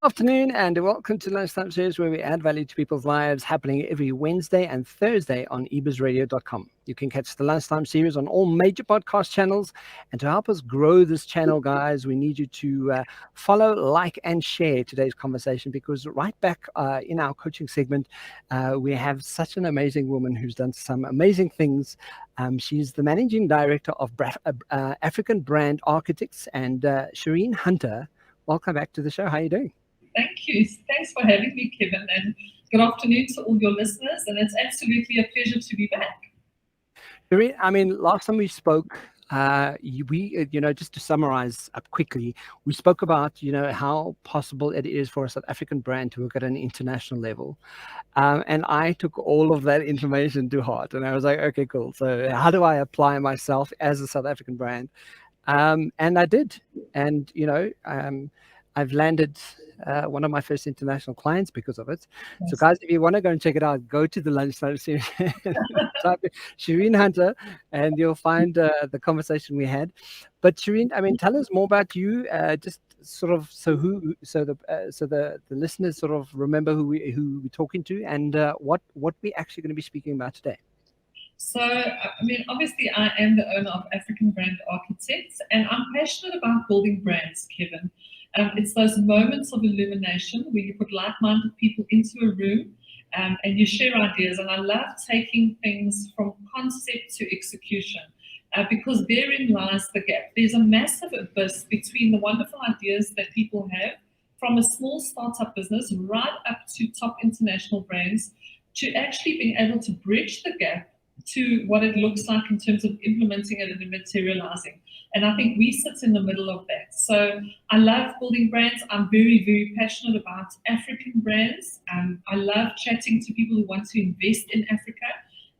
Afternoon and welcome to Lunchtime series where we add value to people's lives, happening every Wednesday and Thursday on ebizradio.com. You can catch the Lunchtime series on all major podcast channels. And to help us grow this channel, guys, we need you to follow, like, and share today's conversation, because right back in our coaching segment, we have such an amazing woman who's done some amazing things. She's the managing director of African Brand Architects, and Shereen Hunter. Welcome back to the show. How are you doing? Thank you. Thanks for having me, Kevin, and good afternoon to all your listeners. And it's absolutely a pleasure to be back. I mean, last time we spoke, just to summarize up quickly, we spoke about, how possible it is for a South African brand to work at an international level. And I took all of that information to heart, and I was like, okay, cool. So how do I apply myself as a South African brand? And I did. And, I've landed one of my first international clients because of it. Yes. So guys, if you want to go and check it out, go to the Lunchtime series, type Shereen Hunter, and you'll find the conversation we had. But Shereen, I mean, tell us more about you, just sort of so the listeners sort of remember who we're talking to, and what we're actually going to be speaking about today. So, I mean, obviously I am the owner of African Brand Architects, and I'm passionate about building brands, Kevin. It's those moments of illumination where you put like-minded people into a room and you share ideas. And I love taking things from concept to execution because therein lies the gap. There's a massive abyss between the wonderful ideas that people have from a small startup business right up to top international brands, to actually being able to bridge the gap to what it looks like in terms of implementing it and materializing. And I think we sit in the middle of that. So I love building brands. I'm very, very passionate about African brands. I love chatting to people who want to invest in Africa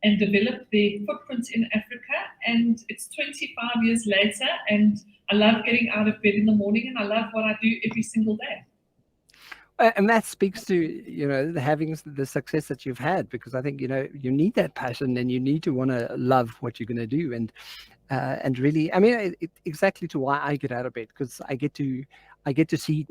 and develop their footprint in Africa. And it's 25 years later, and I love getting out of bed in the morning, and I love what I do every single day. And that speaks to, having the success that you've had, because I think, you need that passion and you need to want to love what you're going to do. And really, I mean, exactly to why I get out of bed, because I get to see,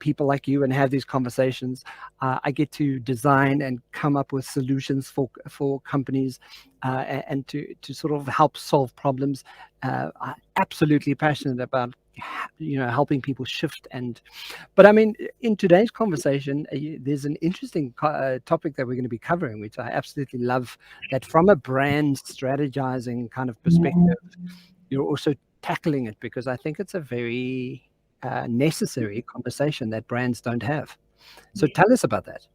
people like you and have these conversations. I get to design and come up with solutions for companies and to sort of help solve problems. I'm absolutely passionate about helping people shift. But I mean, in today's conversation, there's an interesting topic that we're going to be covering, which I absolutely love, that from a brand strategizing kind of perspective, you're also tackling it, because I think it's a very necessary conversation that brands don't have. So tell us about that.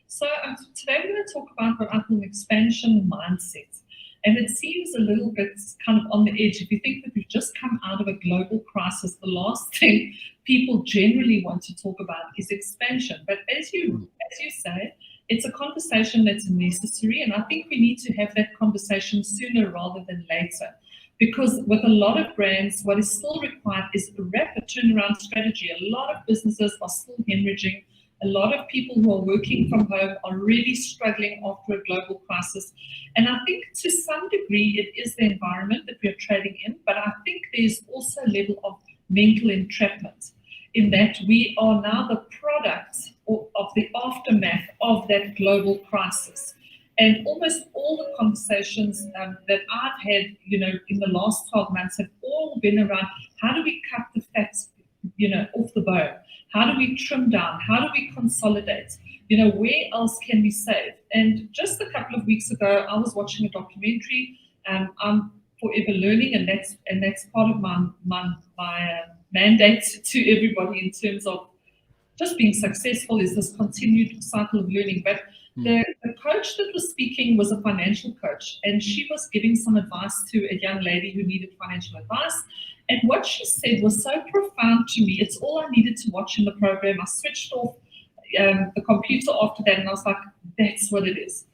So today we're going to talk about what I call an expansion mindset. And it seems a little bit kind of on the edge. If you think that we've just come out of a global crisis, the last thing people generally want to talk about is expansion. But as you say, it's a conversation that's necessary. And I think we need to have that conversation sooner rather than later. Because with a lot of brands, what is still required is a rapid turnaround strategy. A lot of businesses are still hemorrhaging. A lot of people who are working from home are really struggling after a global crisis. And I think to some degree it is the environment that we are trading in, but I think there's also a level of mental entrapment in that we are now the product of the aftermath of that global crisis. And almost all the conversations that I've had, in the last 12 months have all been around how do we cut the fat, off the bone? How do we trim down? How do we consolidate? Where else can we save? And just a couple of weeks ago, I was watching a documentary. I'm forever learning, and that's part of my mandate to everybody in terms of just being successful, is this continued cycle of learning. But the coach that was speaking was a financial coach, and she was giving some advice to a young lady who needed financial advice. And what she said was so profound to me. It's all I needed to watch in the program. I switched off the computer after that, and I was like, that's what it is.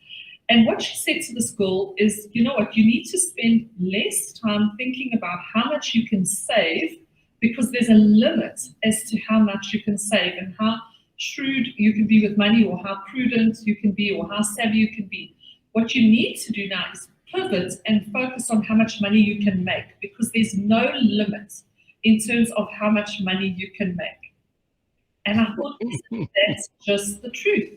And what she said to this girl is, you know what, you need to spend less time thinking about how much you can save, because there's a limit as to how much you can save and how shrewd you can be with money, or how prudent you can be, or how savvy you can be. What you need to do now is pivot and focus on how much money you can make, because there's no limit in terms of how much money you can make. And I thought, that's just the truth.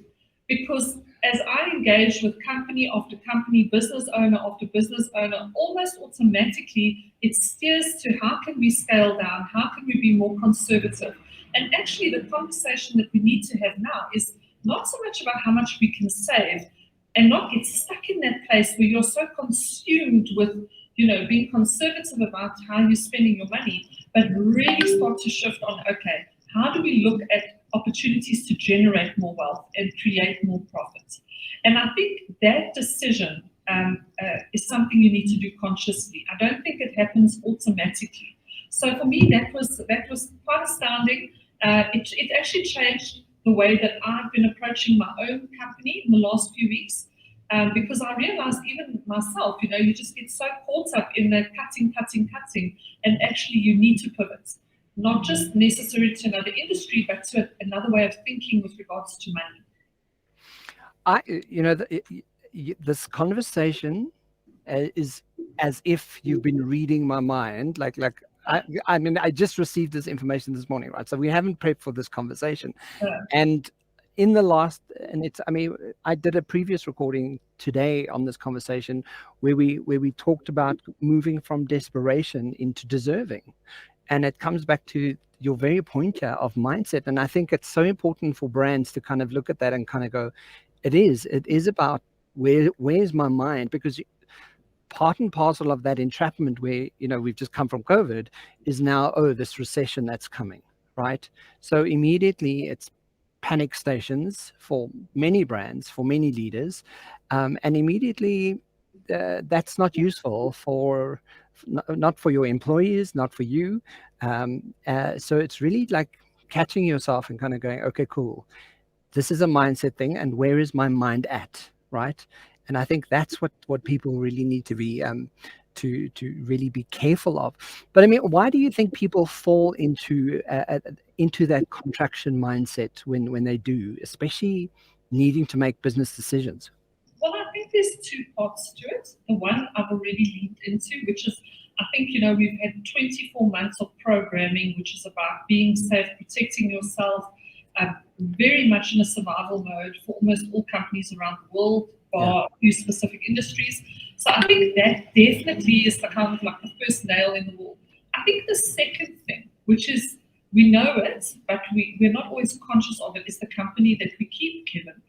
Because as I engage with company after company, business owner after business owner, almost automatically it steers to how can we scale down? How can we be more conservative? And actually, the conversation that we need to have now is not so much about how much we can save and not get stuck in that place where you're so consumed with being conservative about how you're spending your money, but really start to shift on, okay, how do we look at opportunities to generate more wealth and create more profits? And I think that decision is something you need to do consciously. I don't think it happens automatically. So for me, that was quite astounding. It actually changed the way that I've been approaching my own company in the last few weeks. Because I realized even myself, you just get so caught up in that cutting, and actually you need to pivot, not just necessarily to another industry, but to another way of thinking with regards to money. This conversation is as if you've been reading my mind. I mean, I just received this information this morning, right? So we haven't prepped for this conversation. And in the last, I did a previous recording today on this conversation where we talked about moving from desperation into deserving. And it comes back to your very point here of mindset. And I think it's so important for brands to kind of look at that and kind of go, it is about where's my mind? Because part and parcel of that entrapment where, we've just come from COVID is now, this recession that's coming, right? So immediately it's panic stations for many brands, for many leaders. And immediately that's not useful not for your employees, not for you. So it's really like catching yourself and kind of going, okay, cool. This is a mindset thing. And where is my mind at, right? And I think that's what people really need to be to really be careful of. But I mean, why do you think people fall into that contraction mindset when they do, especially needing to make business decisions? Well, I think there's two parts to it. The one I've already leaned into, which is, I think, we've had 24 months of programming, which is about being safe, protecting yourself, very much in a survival mode for almost all companies around the world, or a few specific industries. So I think that definitely is the kind of like the first nail in the wall. I think the second thing, which is we know it, but we're not always conscious of it, is the company that we keep, Kevin.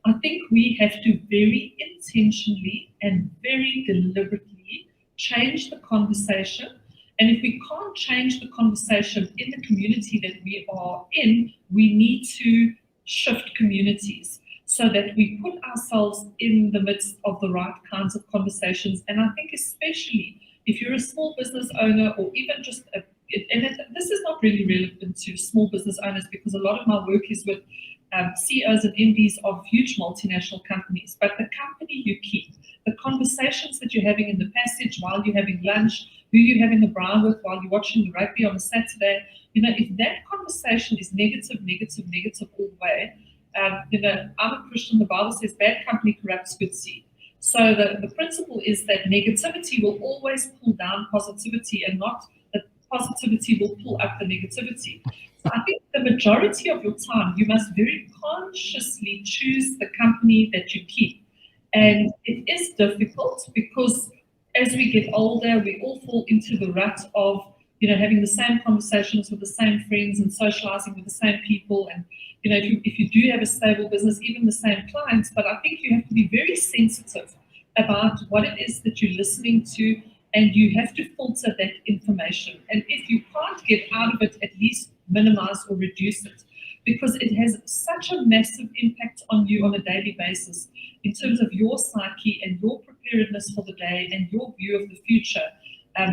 I think we have to very intentionally and very deliberately change the conversation. And if we can't change the conversation in the community that we are in, we need to shift communities so that we put ourselves in the midst of the right kinds of conversations. And I think especially if you're a small business owner or even just this is not really relevant to small business owners because a lot of my work is with CEOs and MDs of huge multinational companies, but the company you keep, the conversations that you're having in the passage while you're having lunch, who you're having the brown with while you're watching the rugby on a Saturday, if that conversation is negative all the way, I'm a Christian, the Bible says bad company corrupts good seed. So the principle is that negativity will always pull down positivity and not that positivity will pull up the negativity. So I think the majority of your time, you must very consciously choose the company that you keep. And it is difficult because as we get older, we all fall into the rut of, having the same conversations with the same friends and socializing with the same people. And, if you do have a stable business, even the same clients, but I think you have to be very sensitive about what it is that you're listening to, and you have to filter that information. And if you can't get out of it, at least minimize or reduce it, because it has such a massive impact on you on a daily basis in terms of your psyche and your preparedness for the day and your view of the future,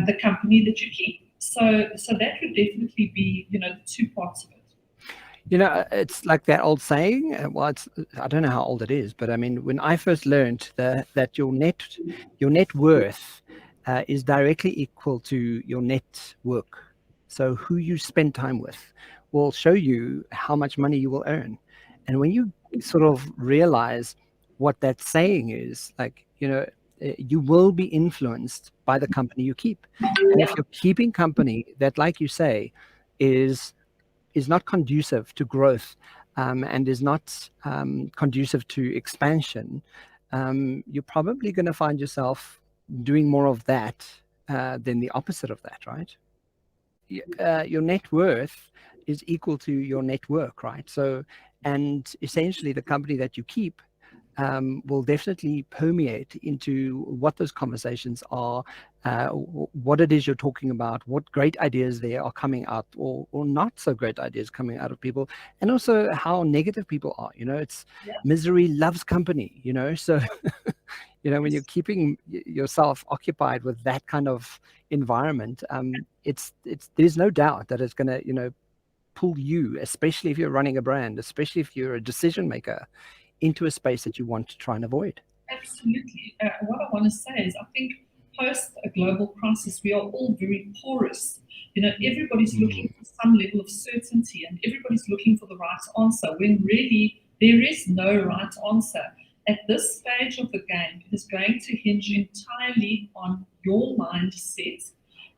the company that you keep. So that would definitely be, the two parts of it. It's like that old saying. I don't know how old it is, but I mean, when I first learned that your net worth is directly equal to your net work. So who you spend time with will show you how much money you will earn. And when you sort of realize what that saying is, like, you will be influenced by the company you keep. And if you're keeping company that, like you say, is is not conducive to growth, and is not conducive to expansion, you're probably going to find yourself doing more of that than the opposite of that, right? Your net worth is equal to your network, right? So, and essentially the company that you keep will definitely permeate into what those conversations are, what it is you're talking about, what great ideas there are coming out, or not so great ideas coming out of people, and also how negative people are. It's misery loves company, so when you're keeping yourself occupied with that kind of environment, it's there's no doubt that it's going to pull you, especially if you're running a brand, especially if you're a decision maker, into a space that you want to try and avoid. Absolutely. What I want to say is, I think post a global crisis, we are all very porous. Everybody's looking for some level of certainty, and everybody's looking for the right answer, when really there is no right answer. At this stage of the game, it is going to hinge entirely on your mindset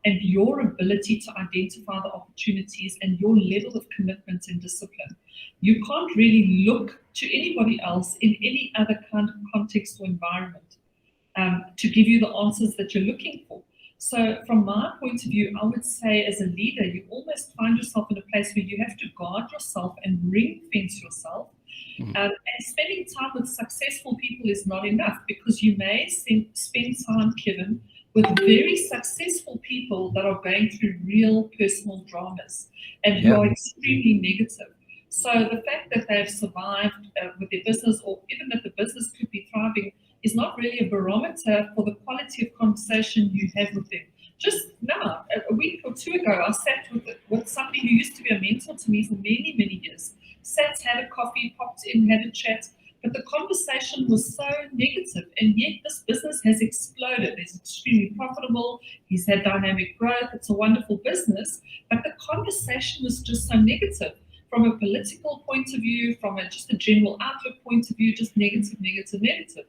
and your ability to identify the opportunities and your level of commitment and discipline. You can't really look to anybody else in any other kind of context or environment to give you the answers that you're looking for. So from my point of view, I would say as a leader, you almost find yourself in a place where you have to guard yourself and ring fence yourself. And spending time with successful people is not enough, because you may spend time, Kevin, with very successful people that are going through real personal dramas and who are extremely negative. So the fact that they've survived with their business, or even that the business could be thriving, is not really a barometer for the quality of conversation you have with them. Just now, a week or two ago, I sat with somebody who used to be a mentor to me for many, many years. Sat, had a coffee, popped in, had a chat, but the conversation was so negative, and yet this business has exploded. It's extremely profitable. He's had dynamic growth. It's a wonderful business, but the conversation was just so negative from a political point of view, from just a general outlook point of view, just negative, negative, negative.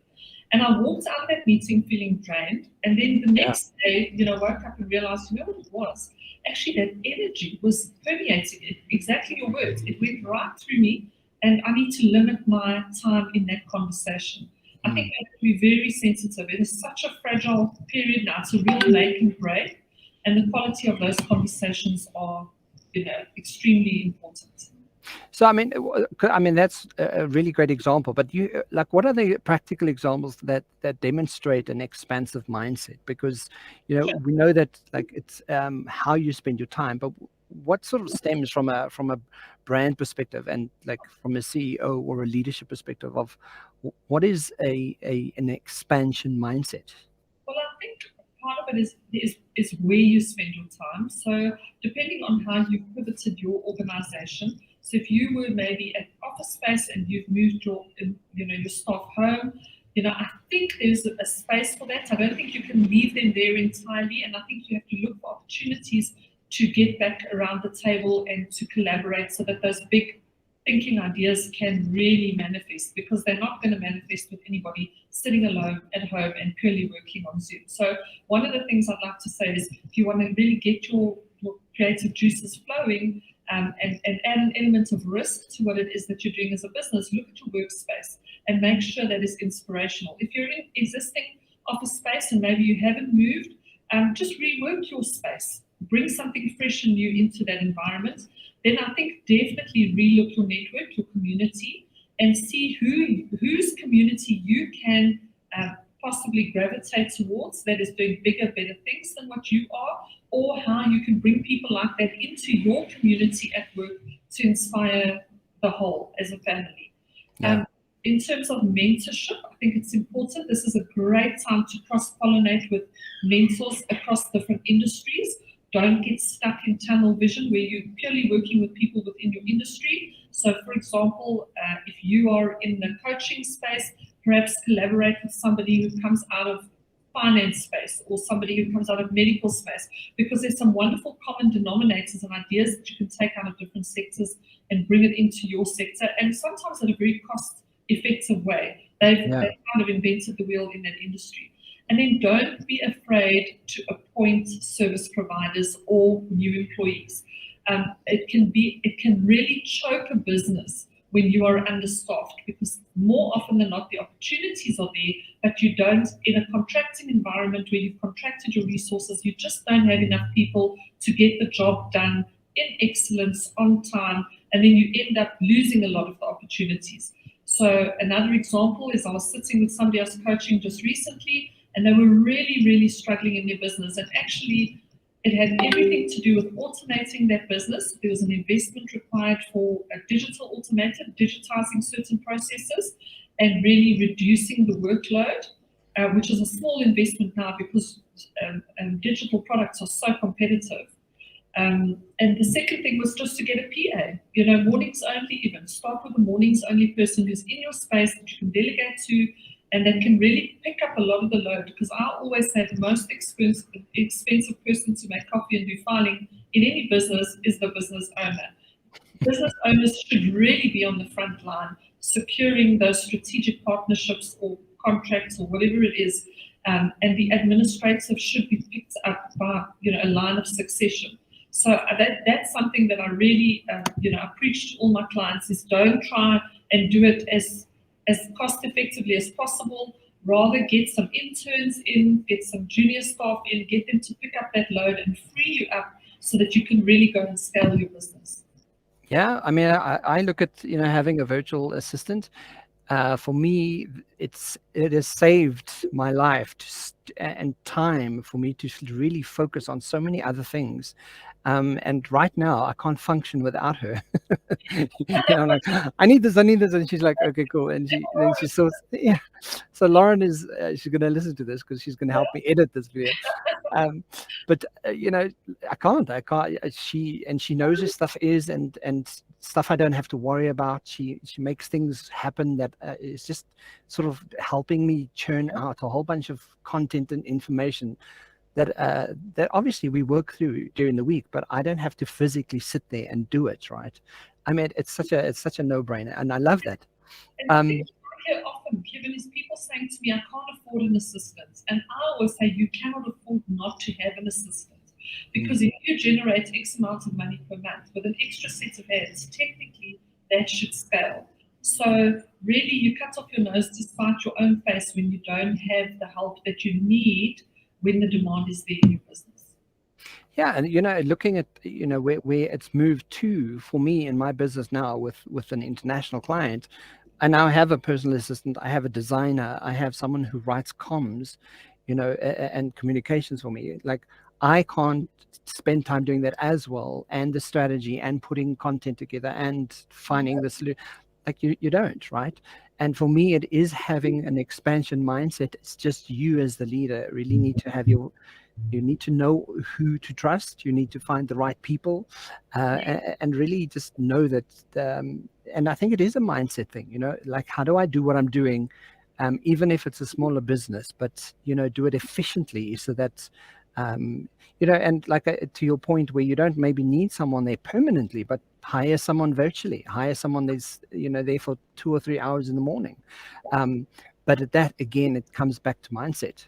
And I walked out of that meeting feeling drained. And then the next day, woke up and realized, what it was? Actually, that energy was permeating it. Exactly your words. It went right through me. And I need to limit my time in that conversation. I think we have to be very sensitive. It is such a fragile period now. It's a real make and break. And the quality of those conversations are, extremely important. So, I mean, that's a really great example. But what are the practical examples that demonstrate an expansive mindset? Because, we know that it's how you spend your time, but what sort of stems from a brand perspective and from a CEO or a leadership perspective of what is an expansion mindset? Well, I think part of it is where you spend your time. So depending on how you've pivoted your organization. So if you were maybe at office space and you've moved your staff home, I think there's a space for that. I don't think you can leave them there entirely. And I think you have to look for opportunities to get back around the table and to collaborate, so that those big thinking ideas can really manifest, because they're not going to manifest with anybody sitting alone at home and purely working on Zoom. So one of the things I'd like to say is, if you want to really get your creative juices flowing, and add an element of risk to what it is that you're doing as a business, look at your workspace and make sure that it's inspirational. If you're in existing office space and maybe you haven't moved, just rework your space. Bring something fresh and new into that environment. Then I think definitely relook your network, your community, and see whose community you can possibly gravitate towards that is doing bigger, better things than what you are, or how you can bring people like that into your community at work to inspire the whole as a family. In terms of mentorship, I think it's important. This is a great time to cross-pollinate with mentors across different industries. Don't get stuck in tunnel vision where you're purely working with people within your industry. So, for example, if you are in the coaching space, perhaps collaborate with somebody who comes out of finance space or somebody who comes out of medical space, because there's some wonderful common denominators and ideas that you can take out of different sectors and bring it into your sector, and sometimes in a very cost-effective way. They've kind of invented the wheel in that industry. And then don't be afraid to appoint service providers or new employees. it can really choke a business when you are understaffed, because more often than not the opportunities are there, but you don't, in a contracting environment where you've contracted your resources, you just don't have enough people to get the job done in excellence on time, and then you end up losing a lot of the opportunities. So another example is I was sitting with somebody else coaching just recently, and they were really, really struggling in their business, and actually it had everything to do with automating that business. There was an investment required for a digitizing certain processes and really reducing the workload, which is a small investment now because digital products are so competitive. And the second thing was just to get a PA, mornings only, even start with a mornings only person who's in your space that you can delegate to, and that can really pick up a lot of the load, because I always say the most expensive person to make coffee and do filing in any business is the business owner. Business owners should really be on the front line, securing those strategic partnerships or contracts or whatever it is, and the administrative should be picked up by a line of succession. So that's something that I really I preach to all my clients, is don't try and do it as cost effectively as possible. Rather get some interns in, get some junior staff in, get them to pick up that load and free you up so that you can really go and scale your business. Yeah, I mean, I look at having a virtual assistant. For me, it has saved my life and time for me to really focus on so many other things. And right now, I can't function without her. I'm like, I need this, and she's like, okay, cool. And then she says, yeah. So Lauren is she's going to listen to this because she's going to help me edit this video. But I can't. She knows where stuff is, and stuff I don't have to worry about. She makes things happen that is just sort of helping me churn out a whole bunch of content and information that obviously we work through during the week, but I don't have to physically sit there and do it, right? I mean, it's such a no-brainer, and I love that. And I hear often, Kevin, is people saying to me, I can't afford an assistant. And I always say, you cannot afford not to have an assistant. Because if you generate X amount of money per month with an extra set of hands, technically that should scale. So really you cut off your nose to spite your own face when you don't have the help that you need when the demand is there in your business. Yeah, and looking at where it's moved to for me in my business now with an international client, I now have a personal assistant, I have a designer, I have someone who writes comms, and communications for me. Like, I can't spend time doing that as well, and the strategy and putting content together and finding the solution. Like you don't, right? And for me, it is having an expansion mindset. It's just you as the leader really need to have you need to know who to trust. You need to find the right people, and really just know that. And I think it is a mindset thing, like, how do I do what I'm doing, even if it's a smaller business, but, do it efficiently so that, and like to your point where you don't maybe need someone there permanently, but hire someone virtually, hire someone that's, there for 2 or 3 hours in the morning. But at that, again, it comes back to mindset.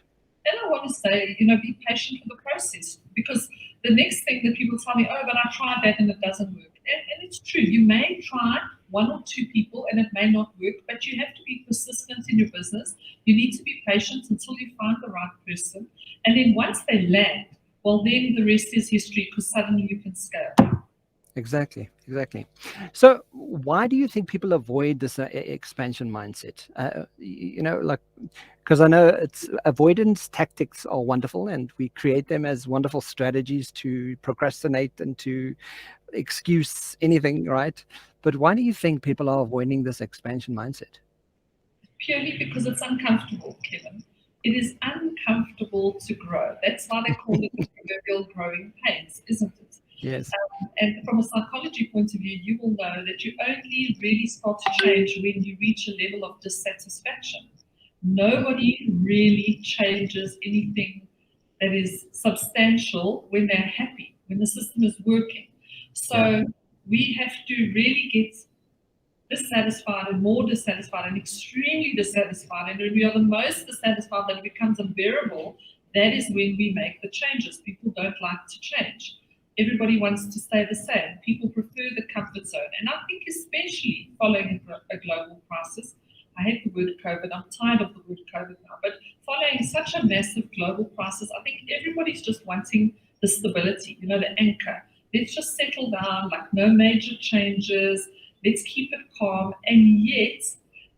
And I want to say, be patient with the process, because the next thing that people tell me, oh, but I tried that and it doesn't work. And it's true. You may try 1 or 2 people and it may not work, but you have to be persistent in your business. You need to be patient until you find the right person. And then once they land, well, then the rest is history, because suddenly you can scale. Exactly. So why do you think people avoid this expansion mindset? Because I know it's avoidance tactics are wonderful, and we create them as wonderful strategies to procrastinate and to excuse anything, right? But why do you think people are avoiding this expansion mindset? Purely because it's uncomfortable, Kevin. It is uncomfortable to grow. That's why they call it the proverbial growing pains, isn't it? Yes. And from a psychology point of view, you will know that you only really start to change when you reach a level of dissatisfaction. Nobody really changes anything that is substantial when they're happy, when the system is working. So we have to really get dissatisfied and more dissatisfied and extremely dissatisfied. And when we are the most dissatisfied that it becomes unbearable, that is when we make the changes. People don't like to change. Everybody wants to stay the same. People prefer the comfort zone. And I think especially following a global crisis, I hate the word COVID, I'm tired of the word COVID now, but following such a massive global crisis, I think everybody's just wanting the stability, the anchor. Let's just settle down, like no major changes, let's keep it calm. And yet,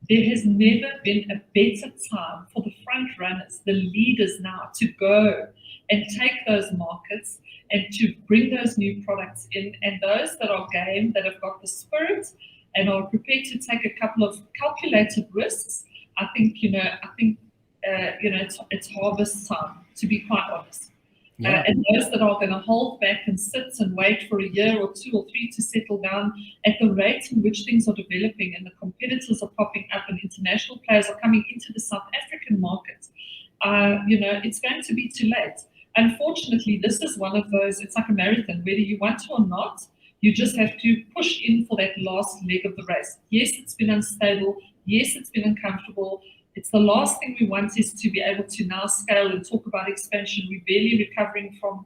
there has never been a better time for the front runners, the leaders now, to go and take those markets and to bring those new products in. And those that are game, that have got the spirit and are prepared to take a couple of calculated risks, I think it's harvest time, to be quite honest. Yeah. And those that are going to hold back and sit and wait for a year or 2 or 3 to settle down at the rate in which things are developing and the competitors are popping up and international players are coming into the South African market, it's going to be too late. Unfortunately, this is one of those, it's like a marathon, whether you want to or not, you just have to push in for that last leg of the race. Yes, it's been unstable. Yes, it's been uncomfortable. It's the last thing we want is to be able to now scale and talk about expansion. We're barely recovering from,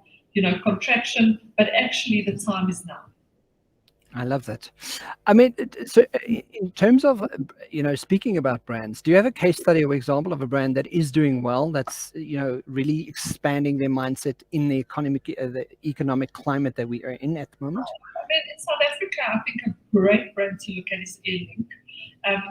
contraction, but actually the time is now. I love that. I mean, so in terms of, speaking about brands, do you have a case study or example of a brand that is doing well, that's, really expanding their mindset in the economic climate that we are in at the moment? I mean, in South Africa, I think a great brand to look at is Airlink.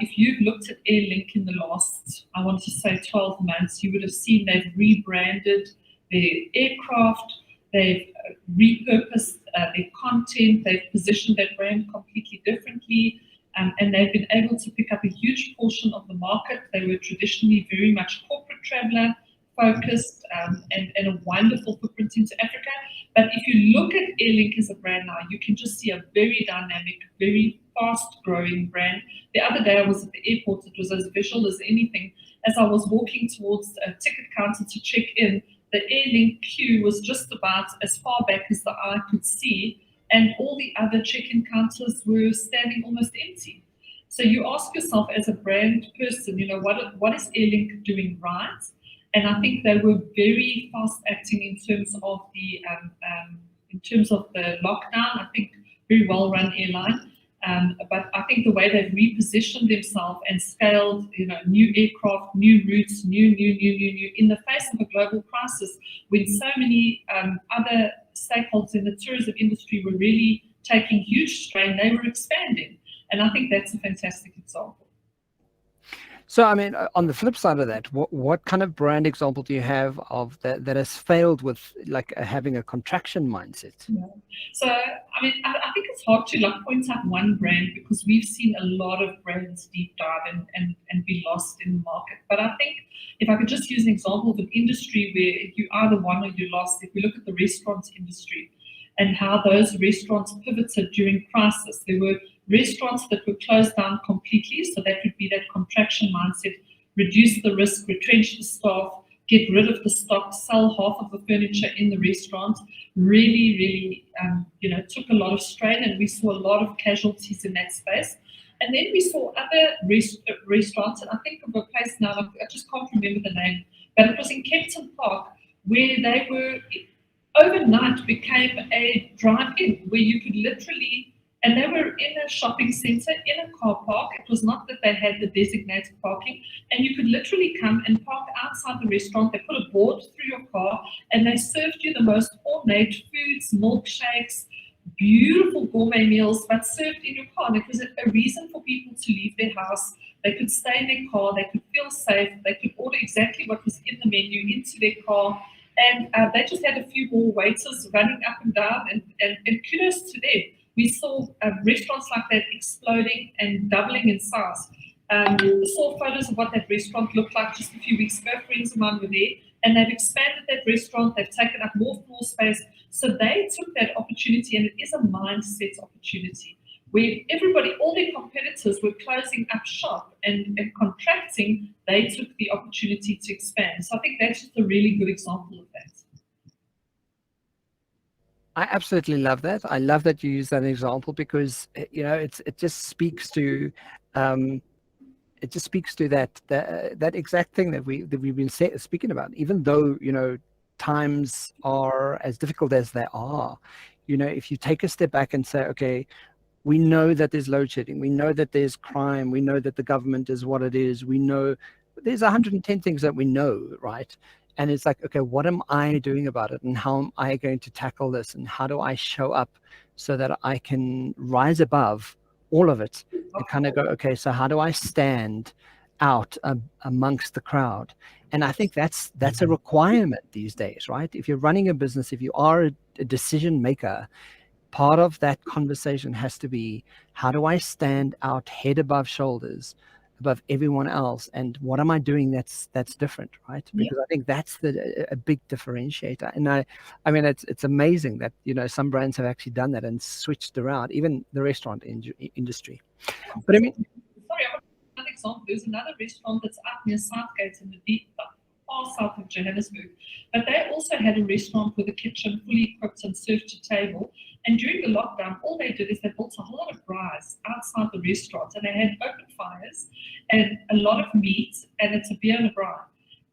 If you've looked at Airlink in the last, I want to say 12 months, you would have seen they've rebranded their aircraft, they've repurposed their content, they've positioned that brand completely differently, and they've been able to pick up a huge portion of the market. They were traditionally very much corporate traveler focused and a wonderful footprint into Africa. But if you look at Airlink as a brand now, you can just see a very dynamic, very fast-growing brand. The other day I was at the airport, it was as visual as anything. As I was walking towards a ticket counter to check in, the Airlink queue was just about as far back as the eye could see, and all the other check-in counters were standing almost empty. So you ask yourself as a brand person, what is Airlink doing right? And I think they were very fast acting in terms of the lockdown. I think very well run airline. But I think the way they've repositioned themselves and scaled, new aircraft, new routes, new, in the face of a global crisis, when so many other stakeholders in the tourism industry were really taking huge strain, they were expanding. And I think that's a fantastic example. So, I mean, on the flip side of that, what kind of brand example do you have of that has failed with having a contraction mindset? Yeah. So, I mean, I think it's hard to point out one brand because we've seen a lot of brands deep dive and be lost in the market. But I think if I could just use an example of an industry where you either won or you lost, if we look at the restaurants industry and how those restaurants pivoted during crisis, there were restaurants that were closed down completely, so that would be that contraction mindset, reduce the risk, retrench the staff, get rid of the stock, sell half of the furniture in the restaurant, really, took a lot of strain, and we saw a lot of casualties in that space. And then we saw other restaurants, and I think of a place now, I just can't remember the name, but it was in Kempton Park, where they were, overnight became a drive-in, where you could literally, and they were in a shopping center, in a car park. It was not that they had the designated parking, and you could literally come and park outside the restaurant. They put a board through your car, and they served you the most ornate foods, milkshakes, beautiful gourmet meals, but served in your car. And it was a reason for people to leave their house. They could stay in their car, they could feel safe, they could order exactly what was in the menu into their car. And they just had a few more waiters running up and down, and kudos to them. We saw restaurants like that exploding and doubling in size. We saw photos of what that restaurant looked like just a few weeks ago. Friends of mine were there, and they've expanded that restaurant. They've taken up more floor space. So they took that opportunity, and it is a mindset opportunity where everybody, all their competitors were closing up shop and contracting. They took the opportunity to expand. So I think that's just a really good example of that. I absolutely love that. I love that you use that example because it just speaks to that exact thing that we've been speaking about. Even though times are as difficult as they are, if you take a step back and say, okay, we know that there's load shedding, we know that there's crime, we know that the government is what it is, we know there's 110 things that we know, right? And it's like, okay, what am I doing about it, and how am I going to tackle this, and how do I show up so that I can rise above all of it and kind of go, okay, so how do I stand out amongst the crowd? And I think that's a requirement these days, right? If you're running a business, if you are a decision maker, part of that conversation has to be, how do I stand out head above shoulders above everyone else, and what am I doing that's different, right? Because I think that's a big differentiator. And I mean, it's amazing that some brands have actually done that and switched around, even the restaurant industry. But I mean, sorry, I want another example. There's another restaurant that's up near Southgate in the deep far south of Johannesburg, but they also had a restaurant with a kitchen fully equipped and served to table. And during the lockdown, all they did is they built a whole lot of braais outside the restaurant, and they had open fires and a lot of meat, and it's a beer and a braai.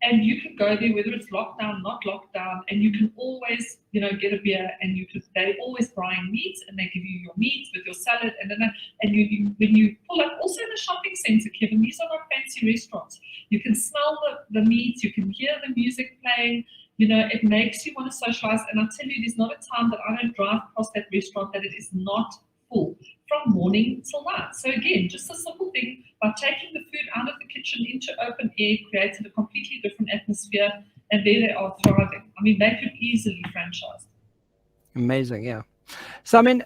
And you can go there, whether it's lockdown, not lockdown, and you can always, get a beer, and they always braaiing meat, and they give you your meat with your salad, and you when you pull up, also in the shopping centre, Kevin, these are not fancy restaurants. You can smell the meat, you can hear the music playing. It makes you want to socialize. And I tell you, there's not a time that I don't drive past that restaurant that it is not full from morning till night. So again, just a simple thing, by taking the food out of the kitchen into open air, created a completely different atmosphere, and there they are thriving. I mean, they could easily franchise. Amazing, yeah. So I mean,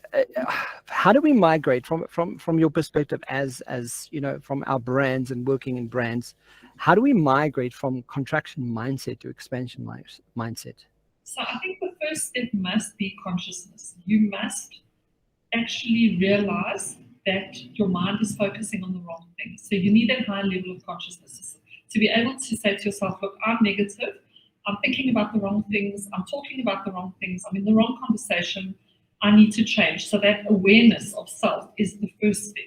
how do we migrate from your perspective as from our brands and working in brands? How do we migrate from contraction mindset to expansion mindset? So I think the first step must be consciousness. You must actually realize that your mind is focusing on the wrong thing. So you need a high level of consciousness to be able to say to yourself, look, I'm negative. I'm thinking about the wrong things. I'm talking about the wrong things. I'm in the wrong conversation. I need to change. So that awareness of self is the first step.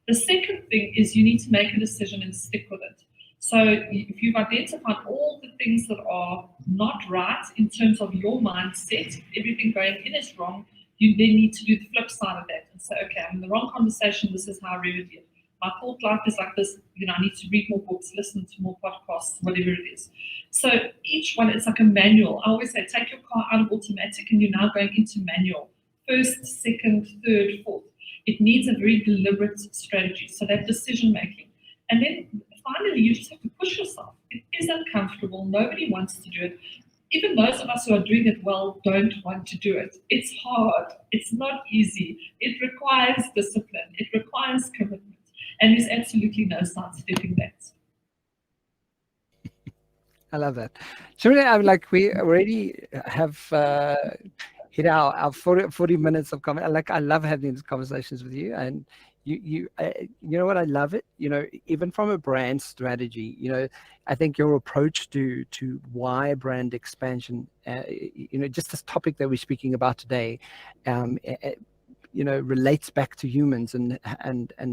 The second thing is you need to make a decision and stick with it. So if you've identified all the things that are not right in terms of your mindset, everything going in is wrong, you then need to do the flip side of that and say, okay, I'm in the wrong conversation. This is how I remedy it. My thought life is like this. I need to read more books, listen to more podcasts, whatever it is. So each one, it's like a manual. I always say, take your car out of automatic and you're now going into manual. First, second, third, fourth. It needs a very deliberate strategy. So that decision making. And then finally, you just have to push yourself. It is uncomfortable. Nobody wants to do it. Even those of us who are doing it well don't want to do it. It's hard. It's not easy. It requires discipline. It requires commitment. And there's absolutely no sidestepping that. I love that. Shereen, I'm like, we already have hit our 40 minutes of comment. Like, I love having these conversations with you, and you know what, I love it. Even from a brand strategy, I think your approach to why brand expansion, just this topic that we're speaking about today, relates back to humans and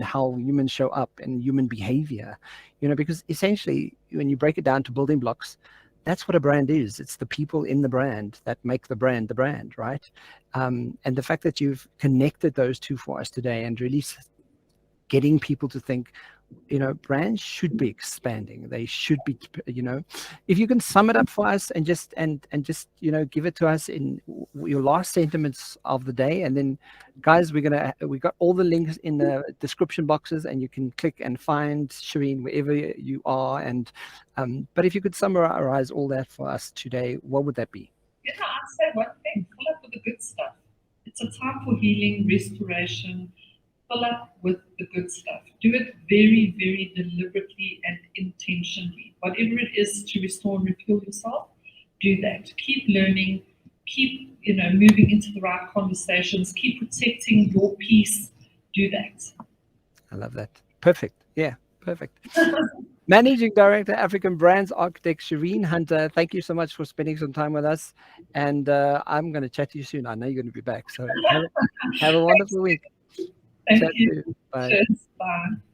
how humans show up and human behavior, because essentially when you break it down to building blocks, that's what a brand is. It's the people in the brand that make the brand, right? And the fact that you've connected those two for us today and really getting people to think, brands should be expanding. They should be, if you can sum it up for us and just give it to us in your last sentiments of the day. And then guys, we got all the links in the description boxes, and you can click and find Shereen wherever you are. And but if you could summarize all that for us today, what would that be? I'd say one thing: fill up with the good stuff. It's a time for healing, restoration. Fill up with the good stuff. Do it very, very deliberately and intentionally. Whatever it is to restore and refuel yourself, do that. Keep learning. Keep, moving into the right conversations. Keep protecting your peace. Do that. I love that. Perfect. Yeah, perfect. Managing Director, African Brands Architect, Shereen Hunter, thank you so much for spending some time with us. And I'm going to chat to you soon. I know you're going to be back. So have a wonderful week. Thank you. Bye. Cheers. Bye.